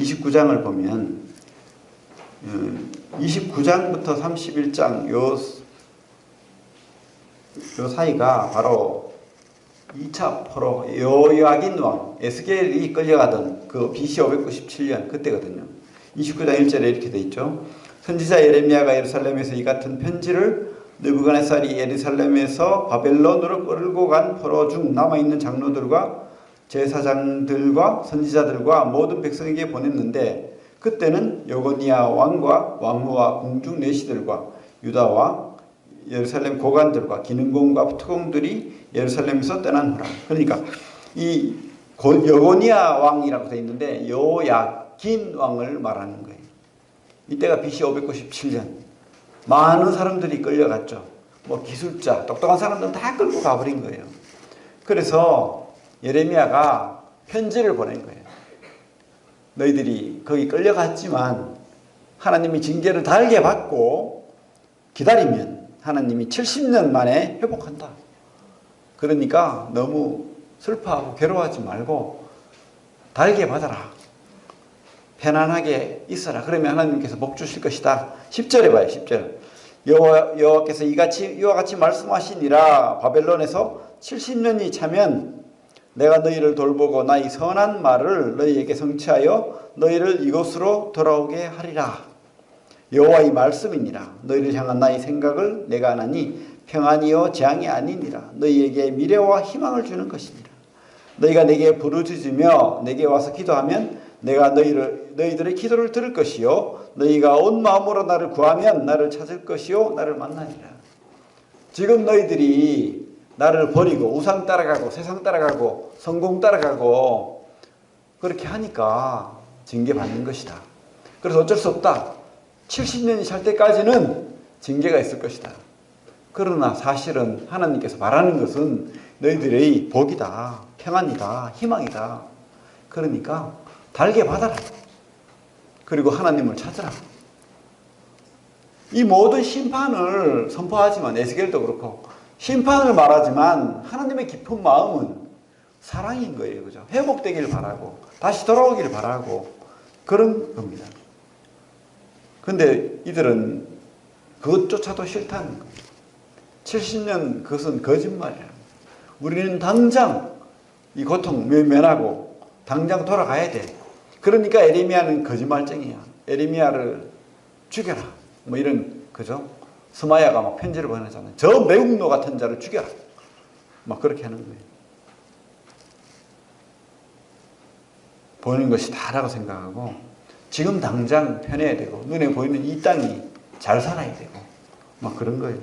29장을 보면 29장부터 31장 요 사이가 바로 2차 포로 여호야긴 왕 에스겔이 끌려가던 그 BC 597년 그때거든요. 29장 1절에 이렇게 돼 있죠. 선지자 예레미야가 예루살렘에서 이 같은 편지를 느부갓네살이 예루살렘에서 바벨론으로 끌고 간 포로 중 남아있는 장로들과 제사장들과 선지자들과 모든 백성에게 보냈는데, 그때는 여고니아 왕과 왕후와 궁중 내시들과 유다와 예루살렘 고관들과 기능공과 특공들이 예루살렘에서 떠난 후라. 그러니까 이 여고니아 왕이라고 되어 있는데 여호야긴 왕을 말하는 거예요. 이때가 BC 597년. 많은 사람들이 끌려갔죠. 뭐 기술자, 똑똑한 사람들은 다 끌고 가버린 거예요. 그래서 예레미야가 편지를 보낸 거예요. 너희들이 거기 끌려갔지만 하나님이 징계를 달게 받고 기다리면 하나님이 70년 만에 회복한다. 그러니까 너무 슬퍼하고 괴로워하지 말고 달게 받아라. 편안하게 있어라. 그러면 하나님께서 복 주실 것이다. 10절에 봐요. 10절. 여호와께서 이와 같이 말씀하시니라. 바벨론에서 70년이 차면 내가 너희를 돌보고 나의 선한 말을 너희에게 성취하여 너희를 이곳으로 돌아오게 하리라. 여호와의 말씀이니라. 너희를 향한 나의 생각을 내가 하나니 평안이요 재앙이 아니니라. 너희에게 미래와 희망을 주는 것이니라. 너희가 내게 부르짖으며 내게 와서 기도하면 내가 너희들의 기도를 들을 것이요 너희가 온 마음으로 나를 구하면 나를 찾을 것이요 나를 만나리라. 지금 너희들이 나를 버리고 우상 따라가고 세상 따라가고 성공 따라가고 그렇게 하니까 징계받는 것이다. 그래서 어쩔 수 없다. 70년이 찰 때까지는 징계가 있을 것이다. 그러나 사실은 하나님께서 바라는 것은 너희들의 복이다. 평안이다. 희망이다. 그러니까 달게 받아라. 그리고 하나님을 찾으라. 이 모든 심판을 선포하지만 에스겔도 그렇고 심판을 말하지만 하나님의 깊은 마음은 사랑인 거예요. 그죠? 회복되길 바라고 다시 돌아오길 바라고 그런 겁니다. 근데 이들은 그것조차도 싫다는 거예요. 70년 그것은 거짓말이야. 우리는 당장 이 고통 면하고 당장 돌아가야 돼. 그러니까 에레미야는 거짓말쟁이야. 에레미야를 죽여라. 뭐 이런, 그죠? 스마야가 막 편지를 보내잖아요. 저 매국노 같은 자를 죽여라. 막 그렇게 하는 거예요. 보이는 것이 다라고 생각하고 지금 당장 편해야 되고 눈에 보이는 이 땅이 잘 살아야 되고 막 그런 거예요.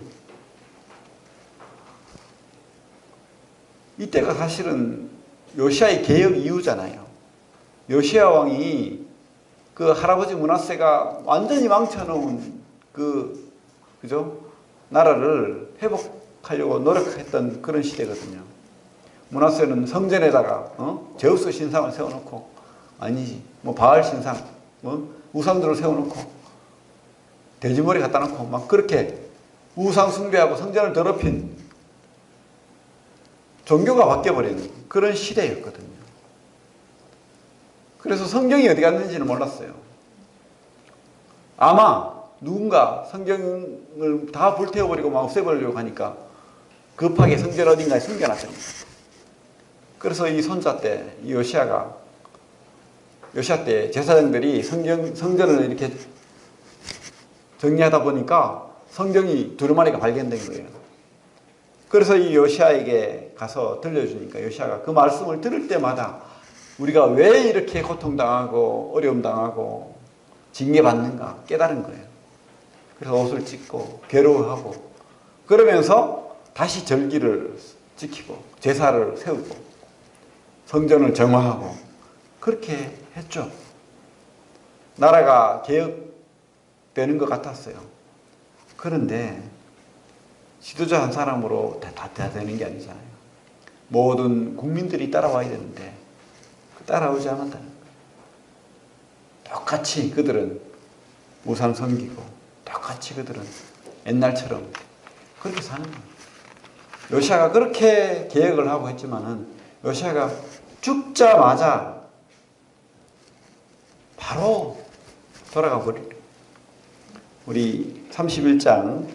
이때가 사실은 요시아의 개혁 이후잖아요. 요시아 왕이 그 할아버지 므낫세가 완전히 망쳐놓은 그죠? 나라를 회복하려고 노력했던 그런 시대거든요. 므낫세는 성전에다가 제우스 신상을 세워놓고 아니지 뭐 바알 신상 우상들을 세워놓고 돼지머리 갖다 놓고 막 그렇게 우상 숭배하고 성전을 더럽힌 종교가 바뀌어버린 그런 시대였거든요. 그래서 성경이 어디 갔는지는 몰랐어요. 아마 누군가 성경을 다 불태워버리고 막 없애버리려고 하니까 급하게 성전 어딘가에 숨겨놨습니다. 그래서 이 손자 때, 이 요시아 때 제사장들이 성전을 이렇게 정리하다 보니까 성경이 두루마리가 발견된 거예요. 그래서 이 요시아에게 가서 들려주니까 요시아가 그 말씀을 들을 때마다 우리가 왜 이렇게 고통당하고 어려움당하고 징계받는가 깨달은 거예요. 그래서 옷을 찢고 괴로워하고 그러면서 다시 절기를 지키고 제사를 세우고 성전을 정화하고 그렇게 했죠. 나라가 개혁되는 것 같았어요. 그런데 지도자 한 사람으로 다 되는 게 아니잖아요. 모든 국민들이 따라와야 되는데 따라오지 않았다는 거예요. 똑같이 그들은 우상 섬기고 똑같이 그들은 옛날처럼 그렇게 사는 거예요. 요시아가 그렇게 계획을 하고 했지만은 요시아가 죽자마자 바로 돌아가 버리래. 우리 31장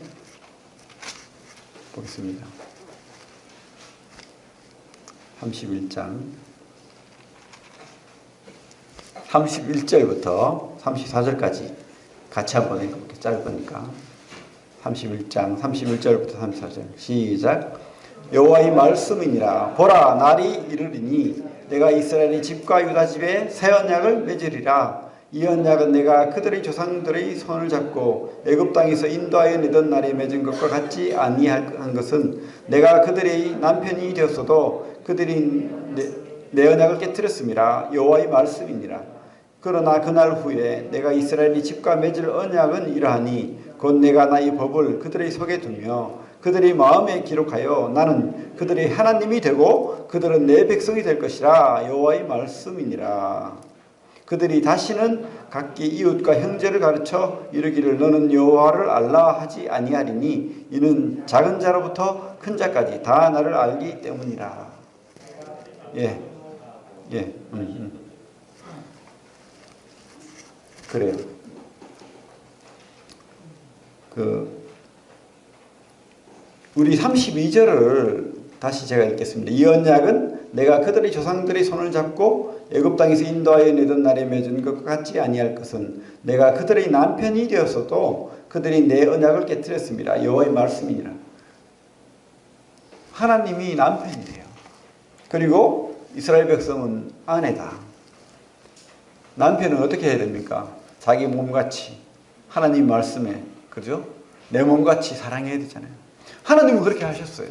보겠습니다. 31장 31절부터 34절까지 같이 한번 읽어볼게요. 짧으니까. 31장 31절부터 34절 시작. 여호와의 말씀이니라. 보라, 날이 이르리니 내가 이스라엘의 집과 유다 집에 새 언약을 맺으리라. 이 언약은 내가 그들의 조상들의 손을 잡고 애굽 땅에서 인도하여 내던 날에 맺은 것과 같지 아니한 것은 내가 그들의 남편이 되었어도 그들이 내 언약을 깨뜨렸음이라. 여호와의 말씀이니라. 그러나 그날 후에 내가 이스라엘의 집과 맺을 언약은 이러하니 곧 내가 나의 법을 그들의 속에 두며 그들의 마음에 기록하여 나는 그들의 하나님이 되고 그들은 내 백성이 될 것이라. 여호와의 말씀이니라. 그들이 다시는 각기 이웃과 형제를 가르쳐 이르기를 너는 여호와를 알라 하지 아니하리니 이는 작은 자로부터 큰 자까지 다 나를 알기 때문이라. 그래요. 우리 32절을 다시 제가 읽겠습니다. 이 언약은 내가 그들의 조상들의 손을 잡고 애굽 땅에서 인도하여 내던 날에 맺은 것과 같지 아니할 것은 내가 그들의 남편이 되었어도 그들이 내 언약을 깨뜨렸습니다. 여호와의 말씀이니라. 하나님이 남편이래요. 그리고 이스라엘 백성은 아내다. 남편은 어떻게 해야 됩니까? 자기 몸같이 하나님 말씀에, 그죠? 내 몸같이 사랑해야 되잖아요. 하나님은 그렇게 하셨어요.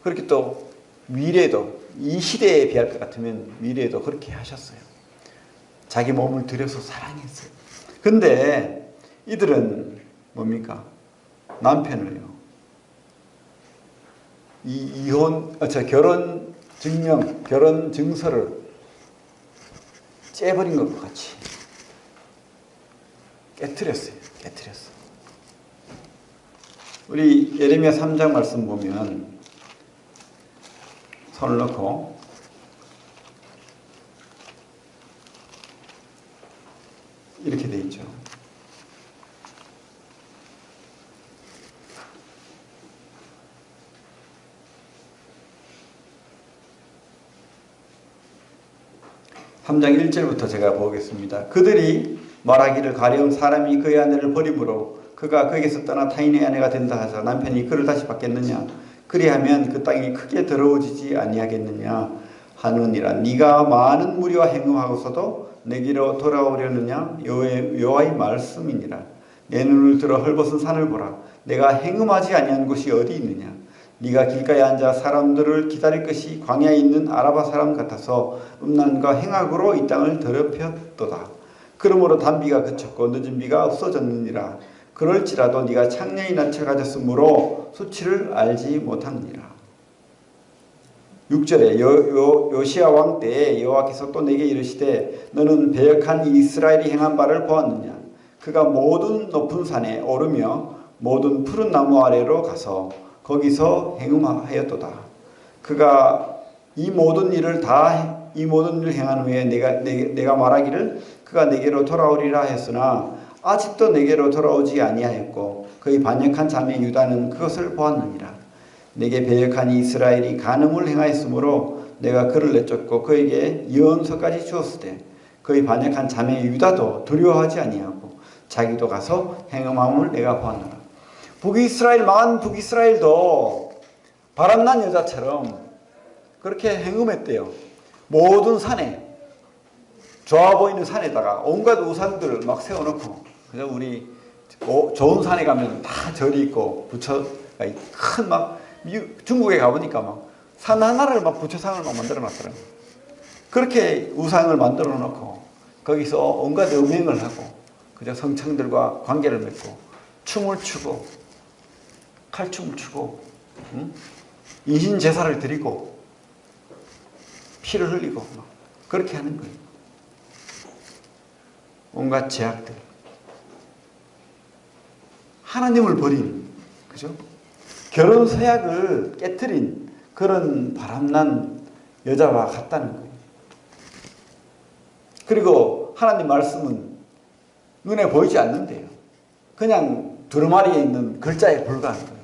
그렇게 또 미래도 이 시대에 비할 것 같으면 미래에도 그렇게 하셨어요. 자기 몸을 들여서 사랑했어요. 근데 이들은 뭡니까? 남편을요. 결혼 증명, 결혼 증서를 째버린 것과 같이 깨트렸어요. 우리 예레미야 3장 말씀 보면 손을 넣고 이렇게 돼 있죠. (3장 1절부터) 제가 보겠습니다. 그들이 말하기를 가령 사람이 그의 아내를 버림으로 그가 거기서 떠나 타인의 아내가 된다 하자 남편이 그를 다시 받겠느냐? 그리하면 그 땅이 크게 더러워지지 아니하겠느냐 하느니라. 네가 많은 무리와 행음하고서도 내게로 돌아오려느냐? 여호와의 말씀이니라. 내 눈을 들어 헐벗은 산을 보라. 내가 행음하지 아니한 곳이 어디 있느냐? 네가 길가에 앉아 사람들을 기다릴 것이 광야에 있는 아라바 사람 같아서 음란과 행악으로 이 땅을 더럽혔도다. 그러므로 단비가 그쳤고 늦은 비가 없어졌느니라. 그럴지라도 네가 창녀의 낯을 가졌으므로 수치를 알지 못하느니라. 6절에 요시야 왕 때에 여호와께서 또 내게 이르시되 너는 배역한 이스라엘이 행한 바를 보았느냐? 그가 모든 높은 산에 오르며 모든 푸른 나무 아래로 가서 거기서 행음하였도다. 그가 이 모든 일을 행한 후에 내가 말하기를 그가 내게로 돌아오리라 했으나 아직도 내게로 돌아오지 아니하였고 그의 반역한 자매 유다는 그것을 보았느니라. 내게 배역한 이스라엘이 간음을 행하였으므로 내가 그를 내쫓고 그에게 예언서까지 주었으되 그의 반역한 자매 유다도 두려워하지 아니하고 자기도 가서 행음함을 내가 보았노라. 망한 북이스라엘도 바람난 여자처럼 그렇게 행음했대요. 모든 산에, 좋아 보이는 산에다가 온갖 우산들을 막 세워놓고, 그죠? 우리 좋은 산에 가면 다 절이 있고 부처가 큰 중국에 가보니까 막 산 하나를 막 부처상을 막 만들어 놨더라고요. 그렇게 우상을 만들어 놓고 거기서 온갖 음행을 하고, 그죠? 성청들과 관계를 맺고 춤을 추고 칼춤을 추고 인신 제사를 드리고 피를 흘리고 막 그렇게 하는 거예요. 온갖 제약들. 하나님을 버린, 그죠? 결혼 서약을 깨트린 그런 바람난 여자와 같다는 거예요. 그리고 하나님 말씀은 눈에 보이지 않는데요. 그냥 두루마리에 있는 글자에 불과한 거예요.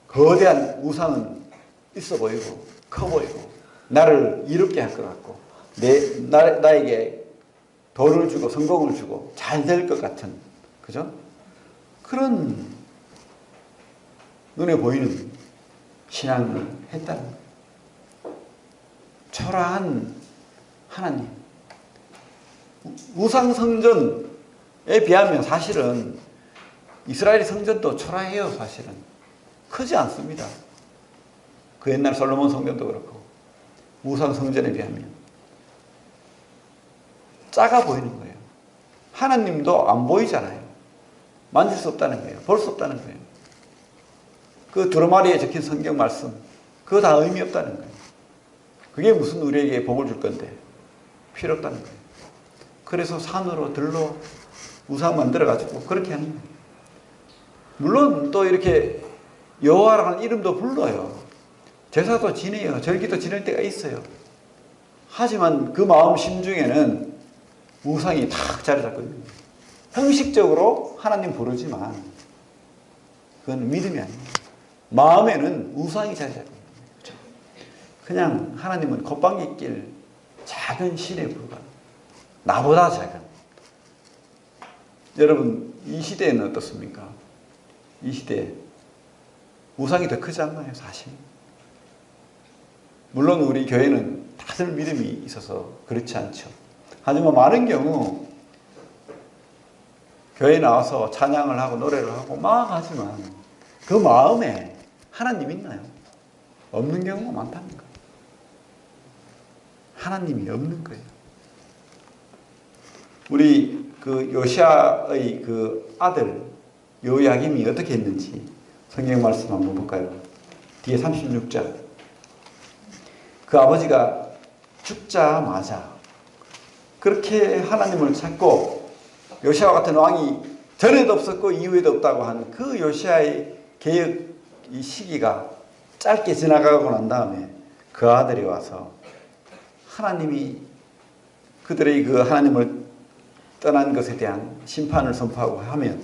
거대한 우상은 있어 보이고 커 보이고 나를 이롭게 할 것 같고 나에게 도를 주고 성공을 주고 잘 될 것 같은, 그죠? 그런 눈에 보이는 신앙을 했다는 거예요. 초라한 하나님. 우상 성전에 비하면 사실은 이스라엘 성전도 초라해요. 사실은 크지 않습니다. 그 옛날 솔로몬 성전도 그렇고 우상 성전에 비하면 작아 보이는 거예요. 하나님도 안 보이잖아요. 만질 수 없다는 거예요. 볼 수 없다는 거예요. 그 두루마리에 적힌 성경 말씀, 그거 다 의미 없다는 거예요. 그게 무슨 우리에게 복을 줄 건데 필요 없다는 거예요. 그래서 산으로 들러 우상 만들어가지고 그렇게 하는 거예요. 물론 또 이렇게 여호와라는 이름도 불러요. 제사도 지내요. 절기도 지낼 때가 있어요. 하지만 그 마음 심중에는 우상이 탁 자리 잡거든요. 형식적으로 하나님 부르지만 그건 믿음이 아니에요. 마음에는 우상이 자리 잡거든요. 그렇죠? 그냥 하나님은 콧방귀 낄 작은 신에 불과한, 나보다 작은. 여러분 이 시대에는 어떻습니까? 이 시대에 우상이 더 크지 않나요? 사실. 물론 우리 교회는 다들 믿음이 있어서 그렇지 않죠. 하지만 많은 경우 교회에 나와서 찬양을 하고 노래를 하고 막 하지만 그 마음에 하나님 있나요? 없는 경우가 많다는 거예요. 하나님이 없는 거예요. 우리 그 요시아의 그 아들 요야김이 어떻게 했는지 성경 말씀 한번 볼까요? 뒤에 36절. 그 아버지가 죽자마자 그렇게 하나님을 찾고 요시아 같은 왕이 전에도 없었고 이후에도 없다고 한 그 요시아의 개혁 이 시기가 짧게 지나가고 난 다음에 그 아들이 와서 하나님이 그들의 그 하나님을 떠난 것에 대한 심판을 선포하고 하면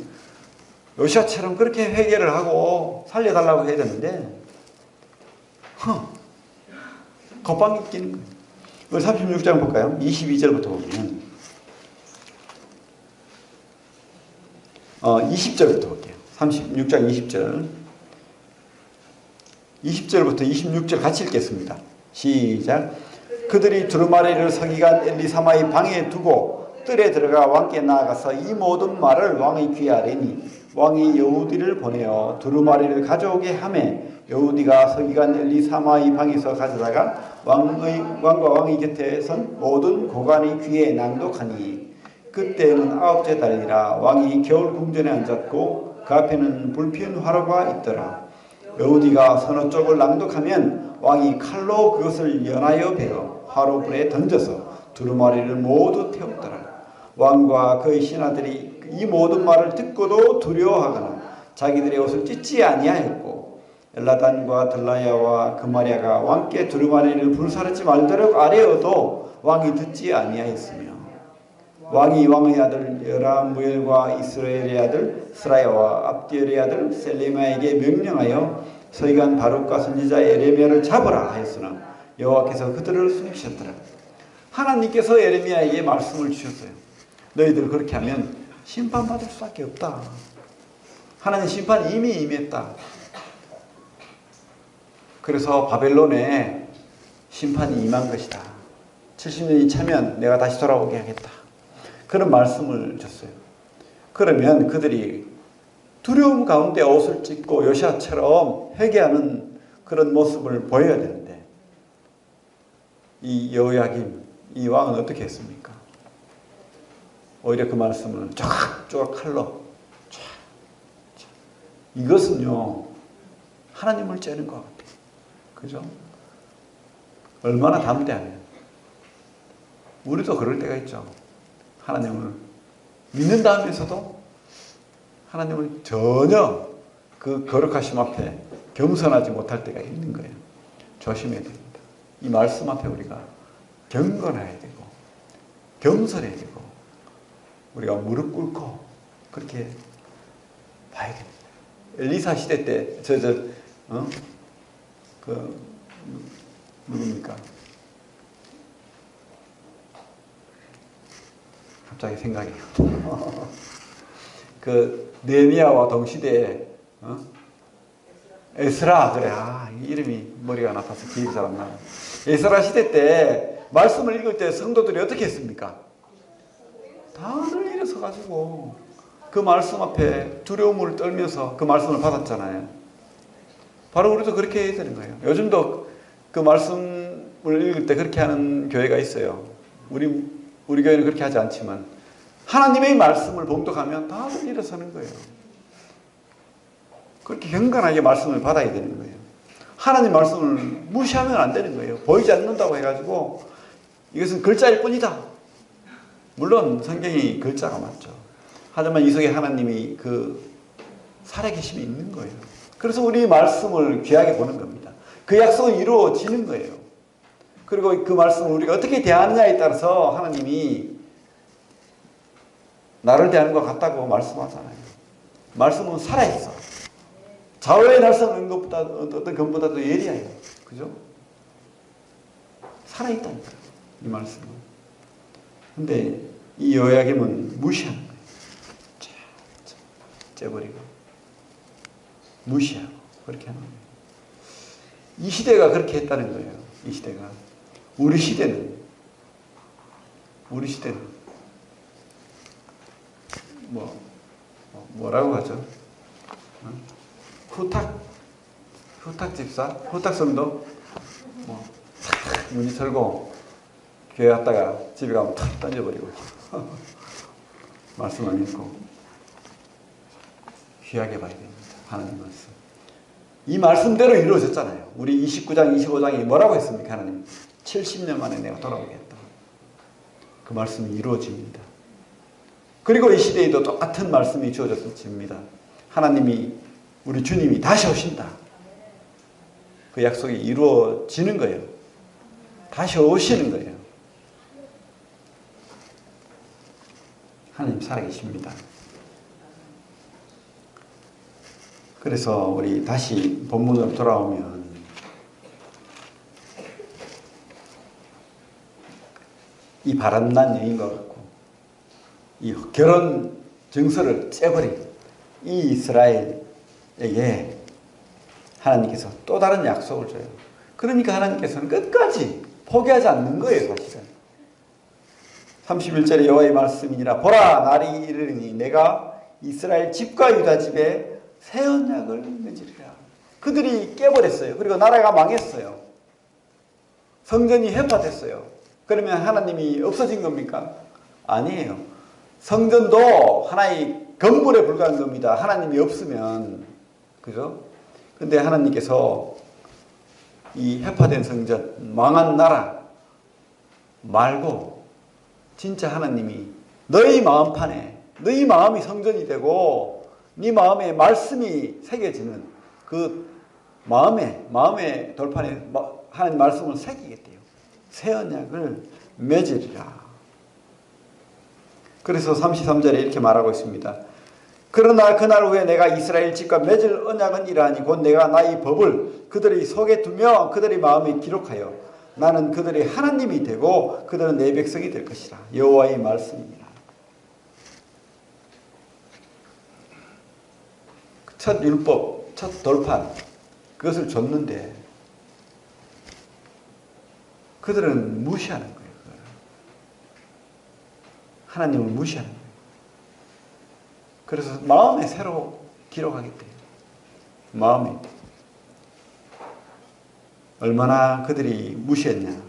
요시아처럼 그렇게 회개를 하고 살려달라고 해야 되는데 겉방귀 끼는 거예요. 우리 36장 볼까요? 22절부터 보면 20절부터 볼게요. 36장 20절 20절부터 26절 같이 읽겠습니다. 시작. 그들이 두루마리를 서기관 엘리사마의 방에 두고 뜰에 들어가 왕께 나아가서 이 모든 말을 왕의 귀에 아뢰니 왕이 여우디를 보내어 두루마리를 가져오게 하매 여우디가 서기관 엘리사마의 방에서 가져다가 왕과 왕의 곁에 선 모든 고관의 귀에 낭독하니 그때는 9째 달이라 왕이 겨울 궁전에 앉았고 그 앞에는 불피운 화로가 있더라. 여우디가 서너 쪽을 낭독하면 왕이 칼로 그것을 연하여 베어 화로불에 던져서 두루마리를 모두 태웠더라. 왕과 그의 신하들이 이 모든 말을 듣고도 두려워하거나 자기들의 옷을 찢지 아니하였고 엘라단과 들라야와 그마랴가 왕께 두루마리를 불사르지 말도록 아뢰어도 왕이 듣지 아니하였으며 왕이 왕의 아들 여라무엘과 이스라엘의 아들 스라야와 압디엘의 아들 셀레마에게 명령하여 서기관 바룩과 선지자 예레미야를 잡으라 하였으나 여호와께서 그들을 숨기셨더라. 하나님께서 예레미야에게 말씀을 주셨어요. 너희들 그렇게 하면 심판받을 수밖에 없다. 하나님 심판이 이미 임했다. 그래서 바벨론에 심판이 임한 것이다. 70년이 차면 내가 다시 돌아오게 하겠다. 그런 말씀을 줬어요. 그러면 그들이 두려움 가운데 옷을 찢고 요시아처럼 회개하는 그런 모습을 보여야 되는데 이 여호야김, 이 왕은 어떻게 했습니까? 오히려 그 말씀을 쫙쫙 칼로 쫙. 이것은요 하나님을 째는 것 같아요. 그죠? 얼마나 담대하면 우리도 그럴 때가 있죠. 하나님을 믿는다 하면서도 하나님을 전혀 그 거룩하심 앞에 겸손하지 못할 때가 있는 거예요. 조심해야 됩니다. 이 말씀 앞에 우리가 경건해야 되고 겸손해야 되고 우리가 무릎 꿇고 그렇게 봐야 됩니다. 엘리사 시대 때 누굽니까? 갑자기 생각이 그 느헤미야와 동시대에 에스라, 그래. 이름이 머리가 안 아파서 기억이 잘 안 나요. 에스라 시대 때 말씀을 읽을 때 성도들이 어떻게 했습니까? 다들 일어서 가지고 그 말씀 앞에 두려움을 떨면서 그 말씀을 받았잖아요. 바로 우리도 그렇게 해야 되는 거예요. 요즘도 그 말씀을 읽을 때 그렇게 하는 교회가 있어요. 우리 교회는 그렇게 하지 않지만 하나님의 말씀을 봉독하면 다들 일어서는 거예요. 그렇게 경건하게 말씀을 받아야 되는 거예요. 하나님 말씀을 무시하면 안 되는 거예요. 보이지 않는다고 해가지고 이것은 글자일 뿐이다. 물론 성경이 글자가 맞죠. 하지만 이 속에 하나님이 그 살아계심이 있는 거예요. 그래서 우리 말씀을 귀하게 보는 겁니다. 그 약속은 이루어지는 거예요. 그리고 그 말씀을 우리가 어떻게 대하느냐에 따라서 하나님이 나를 대하는 것 같다고 말씀하잖아요. 말씀은 살아있어. 좌우의 날선 것보다 어떤 것보다도 예리해요. 그죠? 살아있다니까요. 이 말씀은. 근데 이 요야김은 무시하는 거예요. 째버리고 무시하고 그렇게 하는 거예요. 이 시대가 그렇게 했다는 거예요. 이 시대가. 우리 시대는 뭐라고 하죠? 후탁 집사, 후탁 성도, 문이 털고 교회 갔다가 집에 가면 탁 던져버리고 말씀 안 읽고 귀하게 봐야 됩니다. 하나님 말씀. 이 말씀대로 이루어졌잖아요. 우리 29장, 25장이 뭐라고 했습니까? 하나님 70년 만에 내가 돌아오겠다. 그 말씀이 이루어집니다. 그리고 이 시대에도 똑같은 말씀이 주어졌습니다. 하나님이, 우리 주님이 다시 오신다. 그 약속이 이루어지는 거예요. 다시 오시는 거예요. 하나님 살아계십니다. 그래서 우리 다시 본문으로 돌아오면 이 바람난 여인과 같고 이 결혼 증서를 째버린 이 이스라엘에게 하나님께서 또 다른 약속을 줘요. 그러니까 하나님께서는 끝까지 포기하지 않는 거예요. 사실은 31절에 여호와의 말씀이니라 보라 날이 이르리니 내가 이스라엘 집과 유다 집에 새 언약을 맺으리라. 그들이 깨버렸어요. 그리고 나라가 망했어요. 성전이 회파됐어요. 그러면 하나님이 없어진 겁니까? 아니에요. 성전도 하나의 건물에 불과한 겁니다. 하나님이 없으면. 그죠? 근데 하나님께서 이 회파된 성전, 망한 나라 말고 진짜 하나님이 너희 마음판에, 너희 마음이 성전이 되고 네 마음에 말씀이 새겨지는 그 마음의 돌판에 하나님 말씀을 새기겠대요. 새 언약을 맺으리라. 그래서 33절에 이렇게 말하고 있습니다. 그러나 그날 후에 내가 이스라엘 집과 맺을 언약은 이러하니 곧 내가 나의 법을 그들의 속에 두며 그들의 마음에 기록하여 나는 그들의 하나님이 되고 그들은 내 백성이 될 것이라. 여호와의 말씀입니다. 첫 율법, 첫 돌판 그것을 줬는데 그들은 무시하는 거예요. 하나님을 무시하는 거예요. 그래서 마음에 새로 기록하겠대요. 마음에. 얼마나 그들이 무시했냐.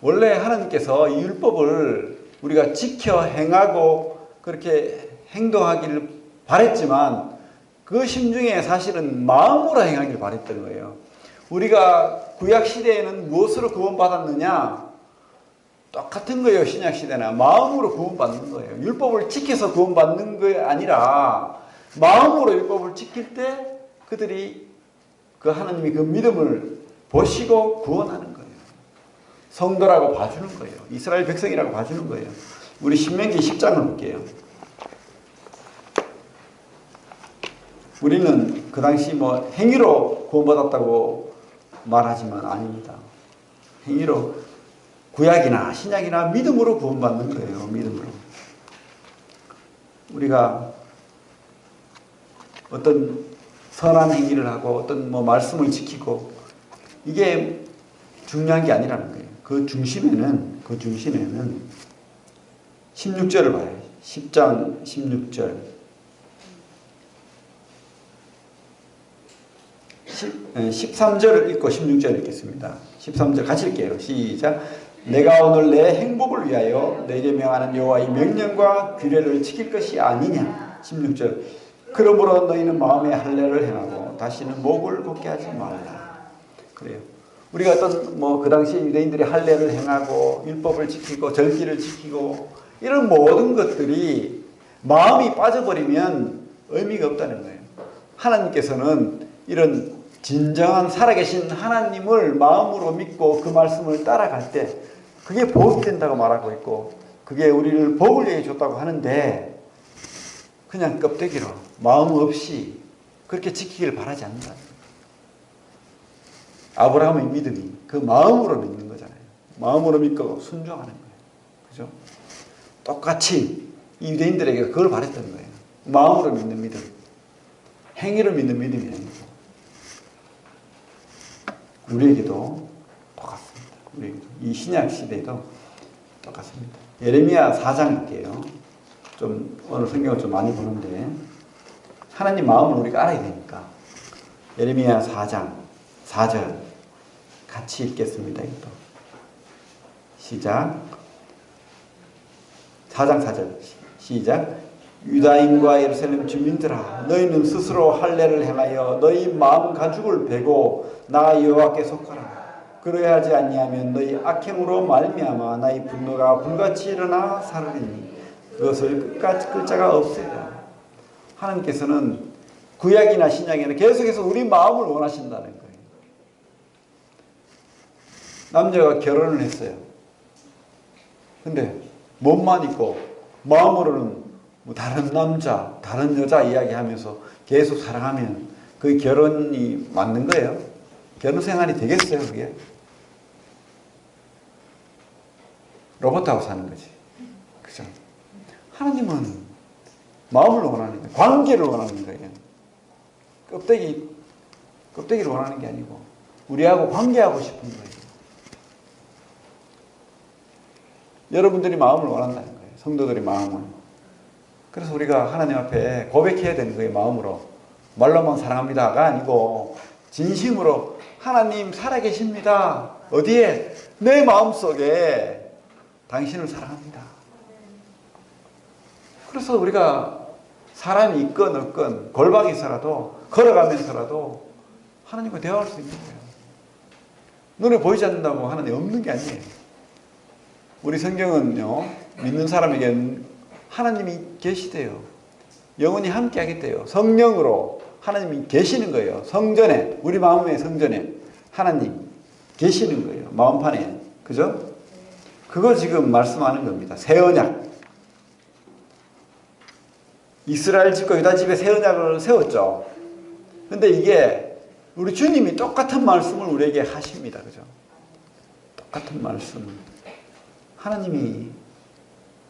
원래 하나님께서 이 율법을 우리가 지켜 행하고 그렇게 행동하기를 바랬지만 그 심중에 사실은 마음으로 행하기를 바랬던 거예요. 우리가 구약시대에는 무엇으로 구원받았느냐? 똑같은 거예요. 신약시대나 마음으로 구원받는 거예요. 율법을 지켜서 구원받는 게 아니라 마음으로 율법을 지킬 때 그들이 그 하나님이 그 믿음을 보시고 구원하는 거예요. 성도라고 봐주는 거예요. 이스라엘 백성이라고 봐주는 거예요. 우리 신명기 10장을 볼게요. 우리는 그 당시 뭐 행위로 구원받았다고 말하지만 아닙니다. 행위로 구약이나 신약이나 믿음으로 구원받는 거예요. 믿음으로. 우리가 어떤 선한 행위를 하고 어떤 뭐 말씀을 지키고 이게 중요한 게 아니라는 거예요. 그 중심에는 16절을 봐요. 10장 16절. 13절을 읽고 16절을 읽겠습니다. 13절 같이 읽게요. 시작. 내가 오늘 내 행복을 위하여 내게 명하는 여호와의 명령과 규례를 지킬 것이 아니냐. 16절. 그러므로 너희는 마음에 할례를 행하고 다시는 목을 걷게 하지 말라. 그래요. 우리가 어떤 뭐 그 당시 유대인들이 할례를 행하고 율법을 지키고 절기를 지키고 이런 모든 것들이 마음이 빠져버리면 의미가 없다는 거예요. 하나님께서는 이런 진정한 살아계신 하나님을 마음으로 믿고 그 말씀을 따라갈 때 그게 복이 된다고 말하고 있고 그게 우리를 복을 위해 줬다고 하는데 그냥 껍데기로 마음 없이 그렇게 지키기를 바라지 않는다. 아브라함의 믿음이 그 마음으로 믿는 거잖아요. 마음으로 믿고 순종하는 거예요. 그죠? 똑같이 이 유대인들에게 그걸 바랬던 거예요. 마음으로 믿는 믿음. 행위로 믿는 믿음이 아니고. 우리에게도 똑같습니다. 우리에게도. 이 신약 시대에도 똑같습니다. 예레미야 4장일게요. 좀 오늘 성경을 좀 많이 보는데 하나님 마음을 우리가 알아야 되니까. 예레미야 4장 4절 같이 읽겠습니다. 이것도. 시작. 4장 4절 시작. 유다인과 예루살렘 주민들아 너희는 스스로 할례를 행하여 너희 마음 가죽을 베고 나 여호와께 속하라. 그러야 하지 아니하면 너희 악행으로 말미암아 나의 분노가 불같이 일어나 사르리니 그것을 끝까지 끌 자가 없으리라. 하나님께서는 구약이나 신약이나 계속해서 우리 마음을 원하신다는 거예요. 남자가 결혼을 했어요. 근데 몸만 있고 마음으로는 뭐 다른 남자, 다른 여자 이야기하면서 계속 사랑하면 그 결혼이 맞는 거예요? 결혼 생활이 되겠어요, 그게? 로봇하고 사는 거지. 그죠? 하나님은 마음을 원하는 거예요. 관계를 원하는 거예요. 껍데기를 원하는 게 아니고 우리하고 관계하고 싶은 거예요. 여러분들이 마음을 원한다는 거예요. 성도들의 마음을. 그래서 우리가 하나님 앞에 고백해야 되는 거예요. 마음으로. 말로만 사랑합니다가 아니고 진심으로 하나님 살아계십니다. 어디에? 내 마음속에 당신을 사랑합니다. 그래서 우리가 사람이 있건 없건 골방에 있어라도 걸어가면서라도 하나님과 대화할 수 있는 거예요. 눈에 보이지 않는다고 하나님 없는 게 아니에요. 우리 성경은요, 믿는 사람에게는 하나님이 계시대요. 영원히 함께 하겠대요. 성령으로 하나님이 계시는 거예요. 성전에, 우리 마음의 성전에 하나님 계시는 거예요. 마음판에. 그죠? 그거 지금 말씀하는 겁니다. 새 언약. 이스라엘 집과 유다 집에 새 언약을 세웠죠. 근데 이게 우리 주님이 똑같은 말씀을 우리에게 하십니다. 그죠? 똑같은 말씀. 하나님이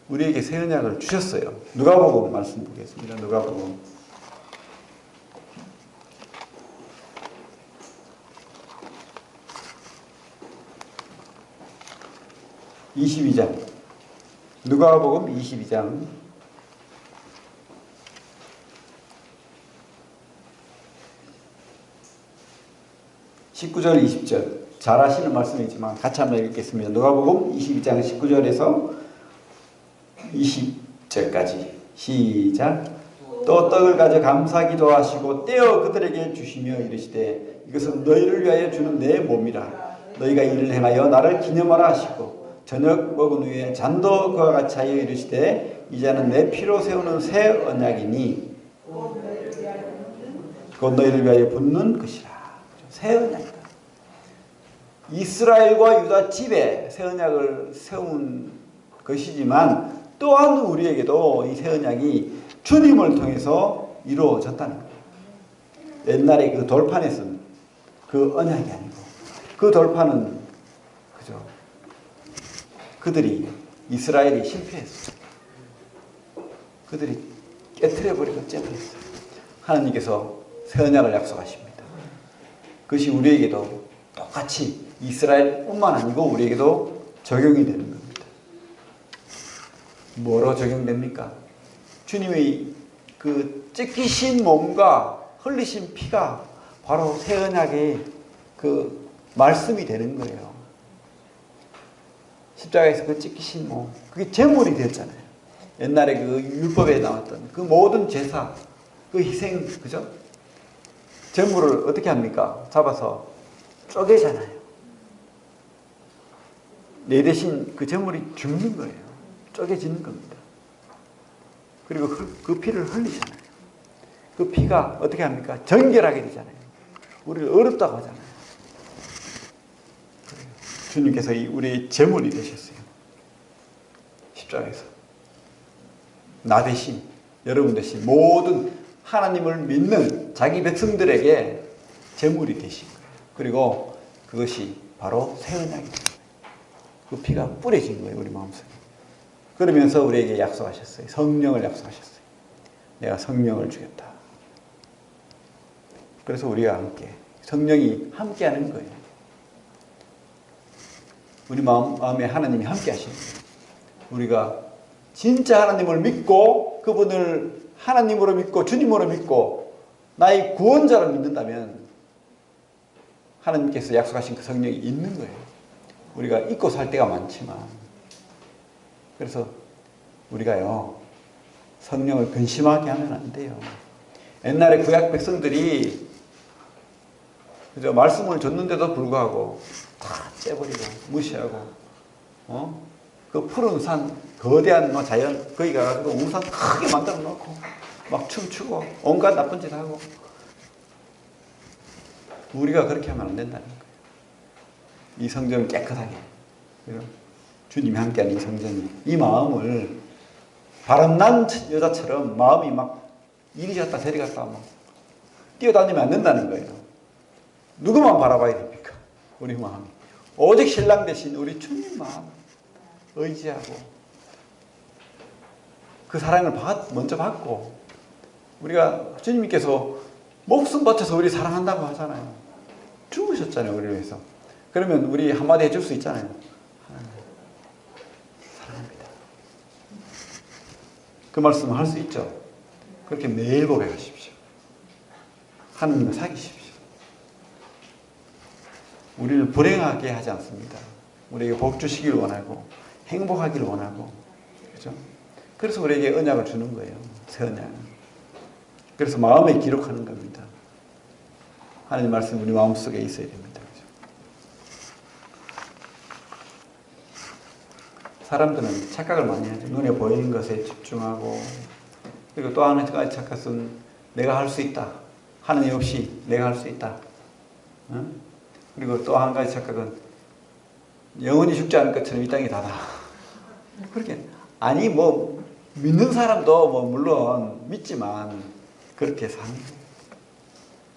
우리에게 새 언약을 주셨어요. 누가복음 말씀 보겠습니다. 누가복음 22장. 누가복음 22장 19절 20절 잘 아시는 말씀이지만 같이 한번 읽겠습니다. 누가복음 22장 19절에서 20절까지 시작. 또 떡을 가져 감사기도 하시고 떼어 그들에게 주시며 이르시되 이것은 너희를 위하여 주는 내 몸이라. 너희가 이를 행하여 나를 기념하라 하시고 저녁 먹은 후에 잔도 그와 같이 하여 이르시되 이제는 내 피로 세우는 새 언약이니 곧 너희를 위하여 붓는 것이라. 새 언약이다. 이스라엘과 유다 집에 새 언약을 세운 것이지만 또한 우리에게도 이 새 언약이 주님을 통해서 이루어졌다는 거예요. 옛날에 그 돌판에서는 그 언약이 아니고 그 돌판은 그죠? 그들이 이스라엘이 실패했어요. 그들이 깨트려버리고 째버렸어요. 하나님께서 새 언약을 약속하십니다. 그것이 우리에게도 똑같이 이스라엘뿐만 아니고 우리에게도 적용이 되는 겁니다. 뭐로 적용됩니까? 주님의 그 찢기신 몸과 흘리신 피가 바로 새 언약의 그 말씀이 되는 거예요. 십자가에서 그 찢기신 몸, 그게 제물이 되었잖아요. 옛날에 그 율법에 나왔던 그 모든 제사, 그 희생, 그죠? 제물을 어떻게 합니까? 잡아서 쪼개잖아요. 내 대신 그 제물이 죽는 거예요. 쪼개지는 겁니다. 그리고 그 피를 흘리잖아요. 그 피가 어떻게 합니까? 정결하게 되잖아요. 우리를 어렵다고 하잖아요. 주님께서 우리의 제물이 되셨어요. 십자가에서. 나 대신, 여러분 대신 모든 하나님을 믿는 자기 백성들에게 제물이 되신 거예요. 그리고 그것이 바로 새 언약이 된 거예요. 그 피가 뿌려진 거예요, 우리 마음속에. 그러면서 우리에게 약속하셨어요. 성령을 약속하셨어요. 내가 성령을 주겠다. 그래서 우리와 함께, 성령이 함께 하는 거예요. 우리 마음에 하나님이 함께 하시는 거예요. 우리가 진짜 하나님을 믿고 그분을 하나님으로 믿고 주님으로 믿고 나의 구원자로 믿는다면 하나님께서 약속하신 그 성령이 있는 거예요. 우리가 잊고 살 때가 많지만 그래서 우리가요 성령을 근심하게 하면 안 돼요. 옛날에 구약 백성들이 그죠? 말씀을 줬는데도 불구하고 다 째버리고 무시하고 그 푸른 산 거대한 자연 거기 가가지고 우상 크게 만들어 놓고 막 춤추고 온갖 나쁜 짓 하고 우리가 그렇게 하면 안 된다는 거예요. 이 성전을 깨끗하게 주님이 함께하는 이 성전이 이 마음을 바람난 여자처럼 마음이 막 이리 갔다 저리 갔다 막 뛰어다니면 안 된다는 거예요. 누구만 바라봐야 됩니까? 우리 마음이 오직 신랑 대신 우리 주님 마음 의지하고 그 사랑을 먼저 받고 우리가 주님께서 목숨 바쳐서 우리 사랑한다고 하잖아요. 죽으셨잖아요, 우리를 위해서. 그러면 우리 한마디 해줄 수 있잖아요. 하나님, 사랑합니다. 그 말씀을 할 수 있죠. 그렇게 매일 고백하십시오. 하나님과 사귀십시오. 우리를 불행하게 하지 않습니다. 우리에게 복 주시기를 원하고 행복하기를 원하고 그렇죠? 그래서 우리에게 언약을 주는 거예요. 새 언약. 그래서 마음에 기록하는 겁니다. 하나님 말씀이 우리 마음속에 있어야 됩니다. 그렇죠? 사람들은 착각을 많이 하죠. 눈에 보이는 것에 집중하고 그리고 또 하나 가지 착각은 내가 할 수 있다. 하나님 없이 내가 할 수 있다. 응? 그리고 또 한 가지 착각은 영원히 죽지 않을 것처럼 이 땅이 다다. 그렇게 아니 뭐 믿는 사람도 뭐 물론 믿지만 그렇게 사는 거예요.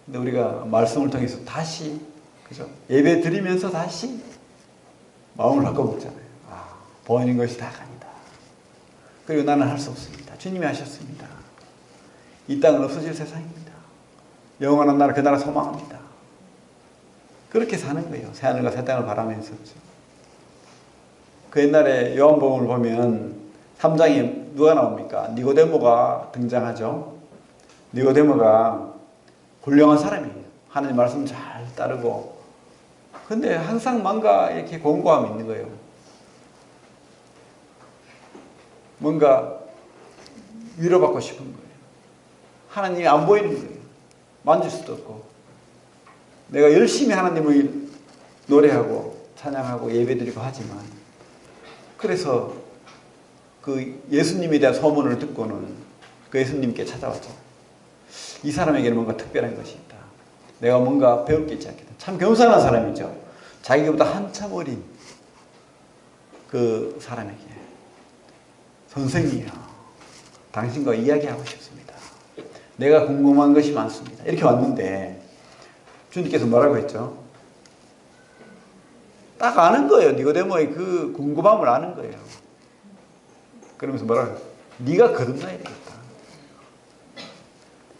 근데 우리가 말씀을 통해서 다시 그죠? 예배 드리면서 다시 마음을 바꿔먹잖아요. 아, 보이는 것이 다가 아니다. 그리고 나는 할 수 없습니다. 주님이 하셨습니다. 이 땅은 없어질 세상입니다. 영원한 나라 그 나라 소망합니다. 그렇게 사는 거예요. 새하늘과 새 땅을 바라면서. 그 옛날에 요한복음을 보면 3장에 누가 나옵니까? 니고데모가 등장하죠. 니고데모가 훌륭한 사람이에요. 하나님 말씀 잘 따르고. 근데 항상 뭔가 이렇게 공고함이 있는 거예요. 뭔가 위로받고 싶은 거예요. 하나님이 안 보이는 거예요. 만질 수도 없고. 내가 열심히 하나님을 노래하고 찬양하고 예배드리고 하지만 그래서 그 예수님에 대한 소문을 듣고는 그 예수님께 찾아왔죠. 이 사람에게는 뭔가 특별한 것이 있다. 내가 뭔가 배울 게 있지 않겠다. 참 겸손한 사람이죠. 자기보다 한참 어린 그 사람에게 선생이요, 당신과 이야기하고 싶습니다. 내가 궁금한 것이 많습니다. 이렇게 왔는데 주님께서 뭐라고 했죠? 딱 아는 거예요. 니고데모의 그 궁금함을 아는 거예요. 그러면서 뭐라고 해요? 네가 거듭나야 되겠다.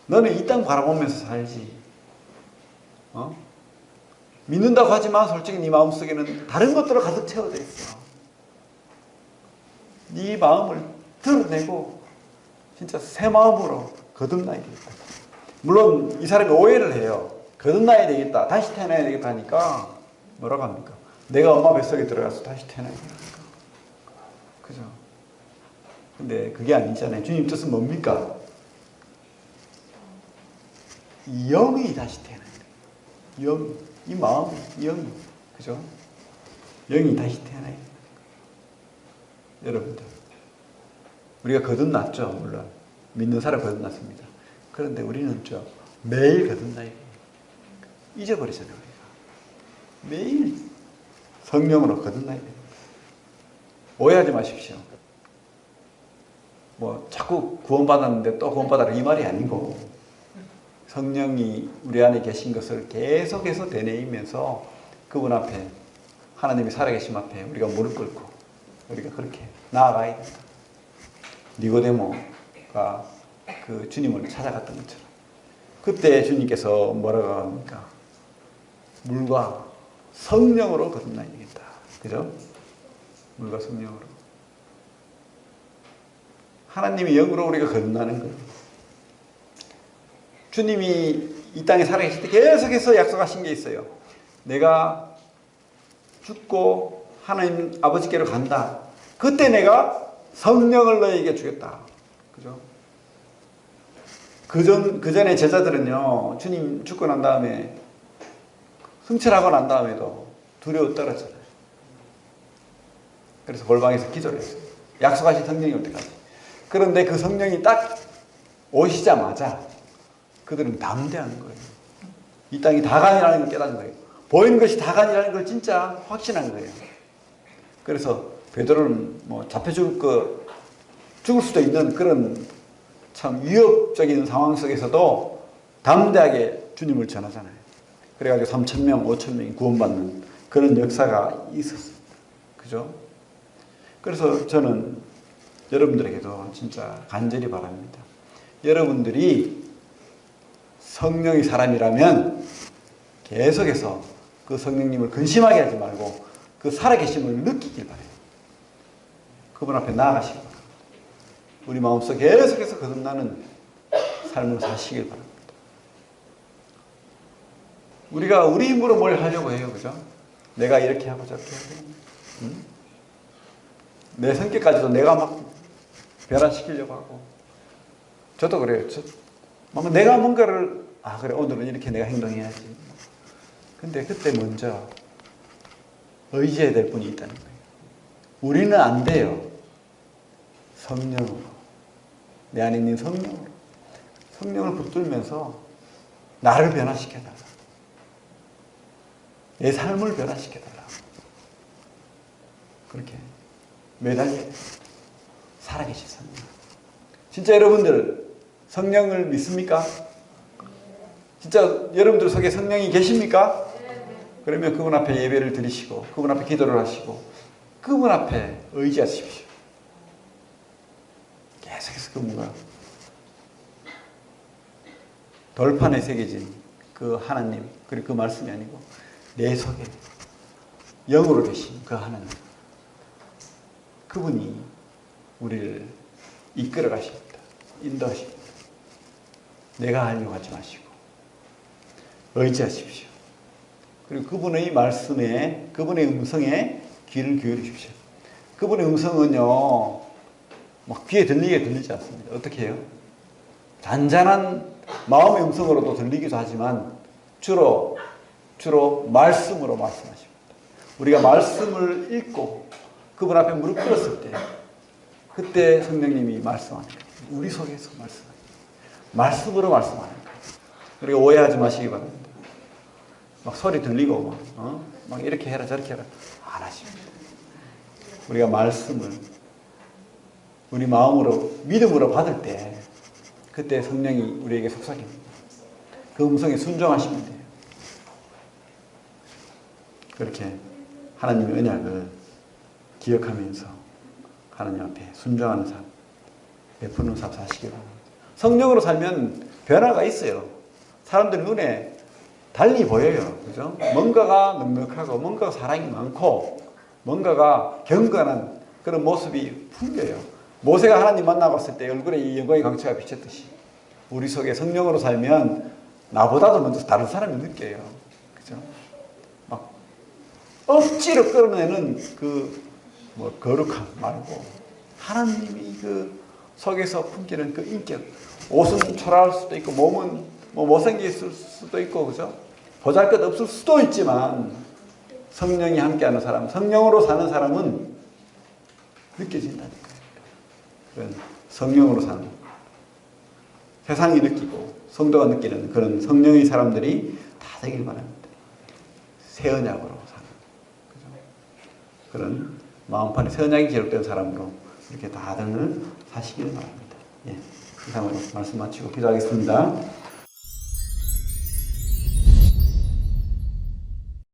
너는 이 땅 바라보면서 살지. 믿는다고 하지만 솔직히 네 마음속에는 다른 것들로 가득 채워져 있어. 네 마음을 드러내고 진짜 새 마음으로 거듭나야 되겠다. 물론 이 사람이 오해를 해요. 거듭나야 되겠다, 다시 태어나야 되겠다 하니까 뭐라고 합니까? 내가 엄마 뱃속에 들어가서 다시 태어나야 되니까. 그죠? 근데 그게 아니잖아요. 주님 뜻은 뭡니까? 영이 다시 태어나야 돼요. 영, 이 마음이, 영이. 그죠? 영이 다시 태어나야 돼요. 여러분들, 우리가 거듭났죠, 물론. 믿는 사람 거듭났습니다. 그런데 우리는 매일 거듭나야 돼요. 잊어버리잖아요, 우리가. 매일 성령으로 거듭나야 돼요. 오해하지 마십시오. 뭐 자꾸 구원받았는데 또 구원받아라 이 말이 아니고, 성령이 우리 안에 계신 것을 계속해서 되뇌이면서 그분 앞에, 하나님이 살아계심 앞에 우리가 무릎 꿇고 우리가 그렇게 나아가야 된다. 니고데모가 그 주님을 찾아갔던 것처럼. 그때 주님께서 뭐라고 합니까? 물과 성령으로 거듭나야 되겠다. 그죠? 물과 성령으로. 하나님이 영으로 우리가 거듭나는 거예요. 주님이 이 땅에 살아계실 때 계속해서 약속하신 게 있어요. 내가 죽고 하나님 아버지께로 간다. 그때 내가 성령을 너에게 주겠다. 그죠? 그 전에 제자들은요, 주님 죽고 난 다음에, 승천하고 난 다음에도 두려워 떨었잖아요. 그래서 골방에서 기도를 했어요. 약속하신 성령이 올 때까지. 그런데 그 성령이 딱 오시자마자 그들은 담대한 거예요. 이 땅이 다간이라는 걸 깨닫는 거예요. 보이는 것이 다간이라는 걸 진짜 확신한 거예요. 그래서 베드로는 뭐 잡혀 죽을 수도 있는 그런 참 위협적인 상황 속에서도 담대하게 주님을 전하잖아요. 그래가지고 3,000명, 5,000명이 구원받는 그런 역사가 있었습니다. 그죠? 그래서 저는 여러분들에게도 진짜 간절히 바랍니다. 여러분들이 성령의 사람이라면 계속해서 그 성령님을 근심하게 하지 말고 그 살아계심을 느끼길 바라요. 그분 앞에 나아가시기 바랍니다. 우리 마음속에 계속해서 거듭나는 삶을 사시길 바랍니다. 우리가 우리 힘으로 뭘 하려고 해요. 그죠? 내가 이렇게 하고 저렇게 하고, 내 성격까지도 내가 막 변화시키려고 하고. 저도 그래요. 내가 뭔가를, 그래, 오늘은 이렇게 내가 행동해야지. 근데 그때 먼저 의지해야 될 분이 있다는 거예요. 우리는 안 돼요. 성령으로. 내 안에 있는 성령으로. 성령을 붙들면서 나를 변화시켜달라. 내 삶을 변화시켜달라. 그렇게 매달려 살아계신 성령. 진짜 여러분들 성령을 믿습니까? 진짜 여러분들 속에 성령이 계십니까? 그러면 그분 앞에 예배를 드리시고 그분 앞에 기도를 하시고 그분 앞에 의지하십시오. 계속해서 그분과 돌판에 새겨진 그 하나님, 그리고 그 말씀이 아니고 내 속에 영으로 계신 그 하나님, 그분이 우리를 이끌어 가십니다. 인도하십니다. 내가 하려고 하지 마시고 의지하십시오. 그리고 그분의 말씀에, 그분의 음성에 귀를 기울이십시오. 그분의 음성은요, 막 귀에 들리지 않습니다. 어떻게 해요? 잔잔한 마음의 음성으로도 들리기도 하지만 주로 말씀으로 말씀하십니다. 우리가 말씀을 읽고 그분 앞에 무릎 꿇었을 때 그때 성령님이 말씀하는 거예요. 우리 속에서 말씀하는 거예요. 말씀으로 말씀하는 거예요. 그리고 오해하지 마시기 바랍니다. 막 소리 들리고 막 이렇게 해라 저렇게 해라 안 하십니다. 우리가 말씀을 우리 마음으로 믿음으로 받을 때 그때 성령이 우리에게 속삭입니다. 그 음성에 순종하시면 돼요. 그렇게 하나님의 언약을 기억하면서 하나님 앞에 순종하는 삶, 베푸는 삶 사시기 바랍니다. 성령으로 살면 변화가 있어요. 사람들 눈에 달리 보여요. 그죠? 뭔가가 넉넉하고, 뭔가가 사랑이 많고, 뭔가가 경건한 그런 모습이 풍겨요. 모세가 하나님 만나봤을 때 얼굴에 이 영광의 광채가 비쳤듯이, 우리 속에 성령으로 살면 나보다도 먼저 다른 사람이 느껴요. 그죠? 막 억지로 끌어내는 거룩함 말고, 하나님이 그 속에서 풍기는 그 인격, 옷은 초라할 수도 있고, 몸은 못생겼을 수도 있고, 그죠? 보잘것 없을 수도 있지만, 성령이 함께하는 사람, 성령으로 사는 사람은 느껴진다니까요. 그런 성령으로 사는, 세상이 느끼고, 성도가 느끼는 그런 성령의 사람들이 다 되길 바랍니다. 새 언약으로 사는, 그죠? 그런 마음판에 새 언약이 기록된 사람으로 이렇게 다들 사시길 바랍니다. 예, 이상으로 말씀 마치고 기도하겠습니다.